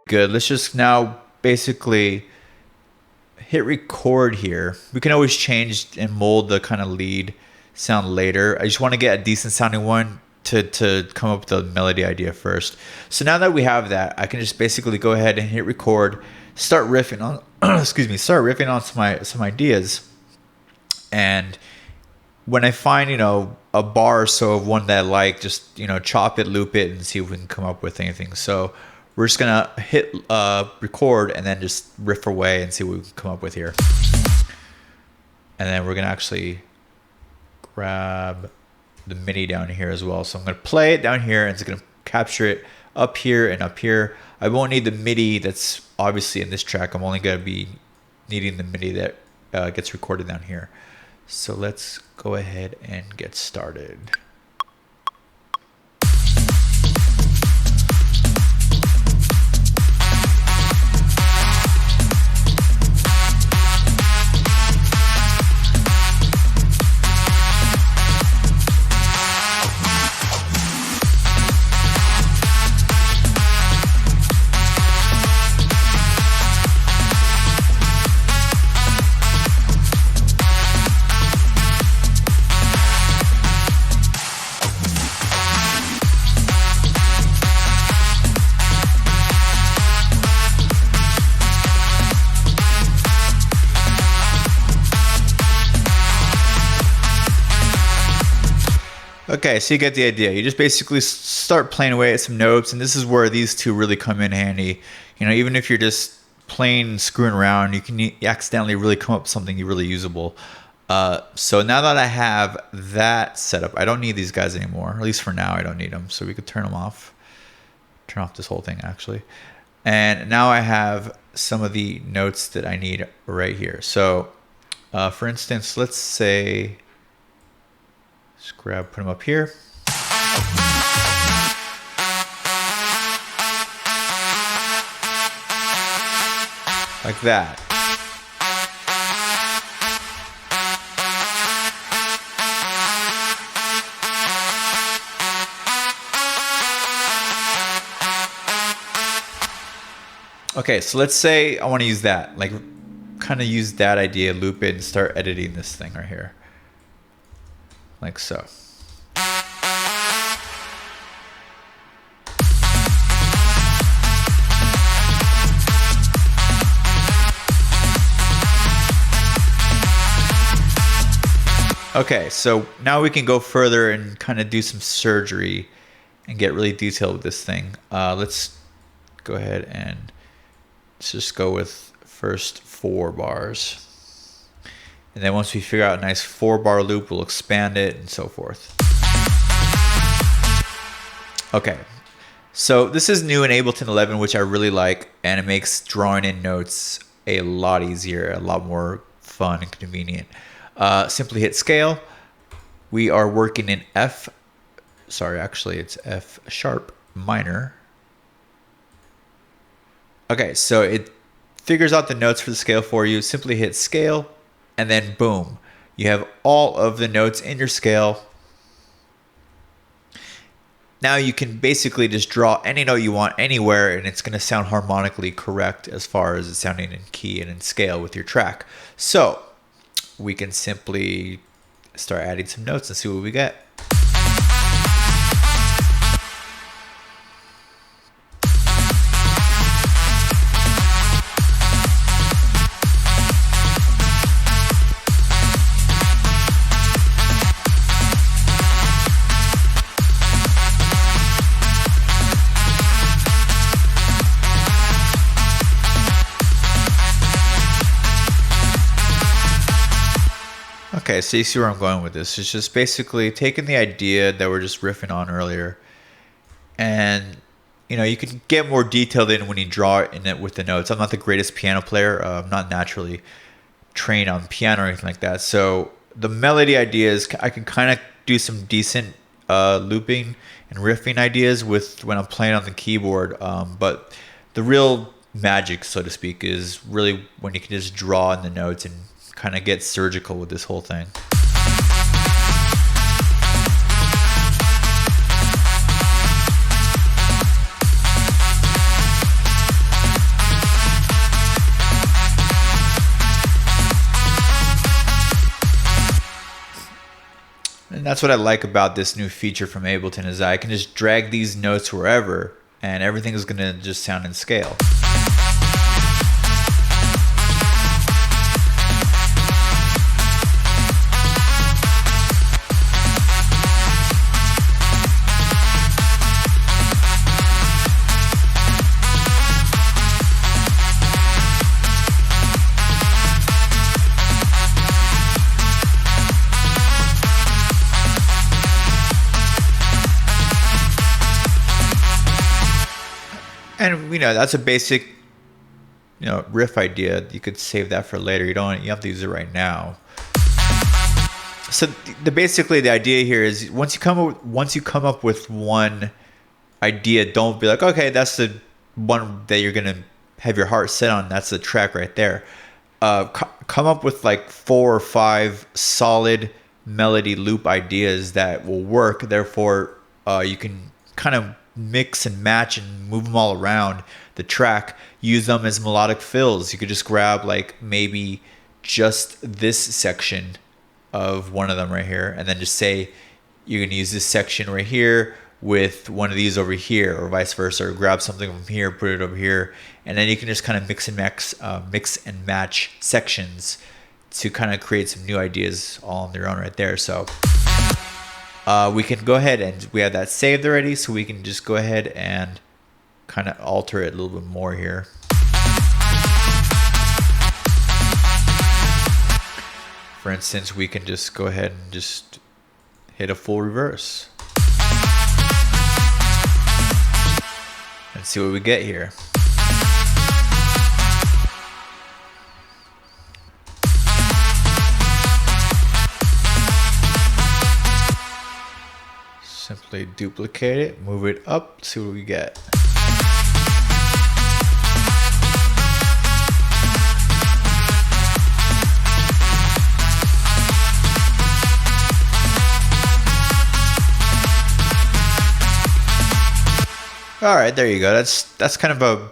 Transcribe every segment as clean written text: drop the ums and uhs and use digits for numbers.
Good. Let's just now basically hit record here. We can always change and mold the kind of lead sound later. I just want to get a decent sounding one to come up with the melody idea first. So now that we have that, I can just basically go ahead and hit record, start riffing on start riffing on some ideas. And when I find, a bar or so of one that I like, just, chop it, loop it, and see if we can come up with anything. So we're just gonna hit record and then just riff away and see what we can come up with here. And then we're gonna actually grab the MIDI down here as well. So I'm gonna play it down here and it's gonna capture it up here and up here. I won't need the MIDI that's obviously in this track. I'm only gonna be needing the MIDI that gets recorded down here. So let's go ahead and get started. Okay, so you get the idea. You just basically start playing away at some notes, and this is where these two really come in handy. Even if you're just playing, screwing around, you can accidentally really come up with something really usable. So now that I have that set up, I don't need these guys anymore. At least for now, I don't need them. So we could turn them off. Turn off this whole thing, actually. And now I have some of the notes that I need right here. So, for instance, let's say... just put them up here. Like that. Okay, so let's say I want to use that, like kind of use that idea, loop it, and start editing this thing right here. Like so. Okay, so now we can go further and kind of do some surgery and get really detailed with this thing. Let's go ahead and let's just go with first 4 bars. And then once we figure out a nice 4-bar loop, we'll expand it and so forth. Okay, so this is new in Ableton 11, which I really like, and it makes drawing in notes a lot easier, a lot more fun and convenient. Simply hit scale. We are working in F. Sorry, actually it's F sharp minor. Okay, so it figures out the notes for the scale for you. Simply hit scale. And then boom, you have all of the notes in your scale. Now you can basically just draw any note you want anywhere and it's going to sound harmonically correct as far as it's sounding in key and in scale with your track. So we can simply start adding some notes and see what we get. Okay, so you see where I'm going with this. It's just basically taking the idea that we're just riffing on earlier, and you can get more detailed in when you draw in it with the notes. I'm not the greatest piano player. I'm not naturally trained on piano or anything like that. So the melody ideas, I can kind of do some decent looping and riffing ideas with when I'm playing on the keyboard. But the real magic, so to speak, is really when you can just draw in the notes and kind of get surgical with this whole thing. And that's what I like about this new feature from Ableton is that I can just drag these notes wherever and everything is going to just sound in scale. And that's a basic riff idea. You could save that for later. You have to use it right now. So basically the idea here is once you come up with one idea, don't be like, okay, that's the one that you're gonna have your heart set on. That's the track right there. Come up with like 4 or 5 solid melody loop ideas that will work. Therefore, you can kind of mix and match and move them all around the track. Use them as melodic fills. You could just grab like maybe just this section of one of them right here, and then just say you're gonna use this section right here with one of these over here, or vice versa, or grab something from here, put it over here, and then you can just kind of mix and match sections to kind of create some new ideas all on their own right there. So we can go ahead and we have that saved already, so we can just go ahead and kind of alter it a little bit more here. For instance, we can just go ahead and just hit a full reverse and see what we get here. Simply duplicate it, move it up, see what we get. All right, there you go. That's kind of a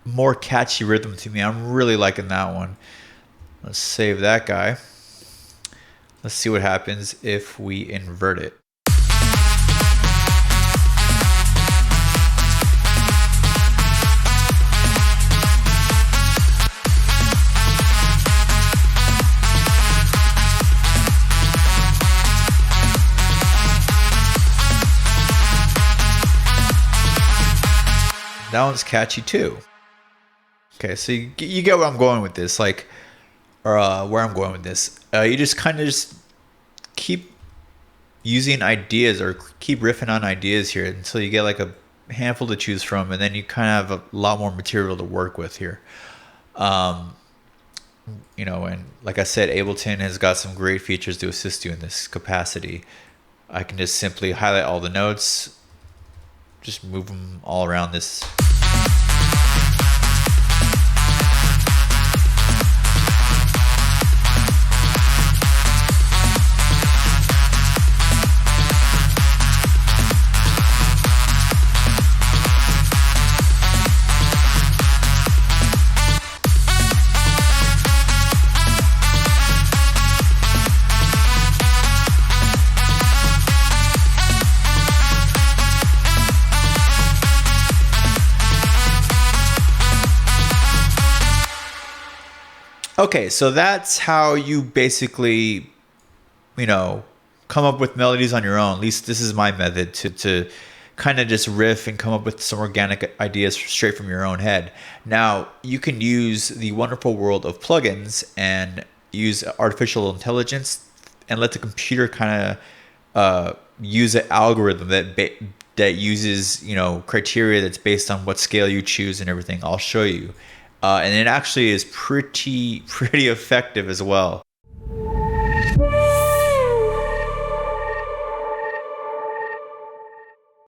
more catchy rhythm to me. I'm really liking that one. Let's save that guy. Let's see what happens if we invert it. That one's catchy too. Okay, so you get where I'm going with this, where I'm going with this. You just kind of just keep using ideas or keep riffing on ideas here until you get like a handful to choose from, and then you kind of have a lot more material to work with here. And like I said, Ableton has got some great features to assist you in this capacity. I can just simply highlight all the notes, just move them all around this. Okay, so that's how you basically, come up with melodies on your own. At least this is my method to kind of just riff and come up with some organic ideas straight from your own head. Now, you can use the wonderful world of plugins and use artificial intelligence and let the computer kind of use an algorithm that uses, criteria that's based on what scale you choose and everything. I'll show you. And it actually is pretty effective as well.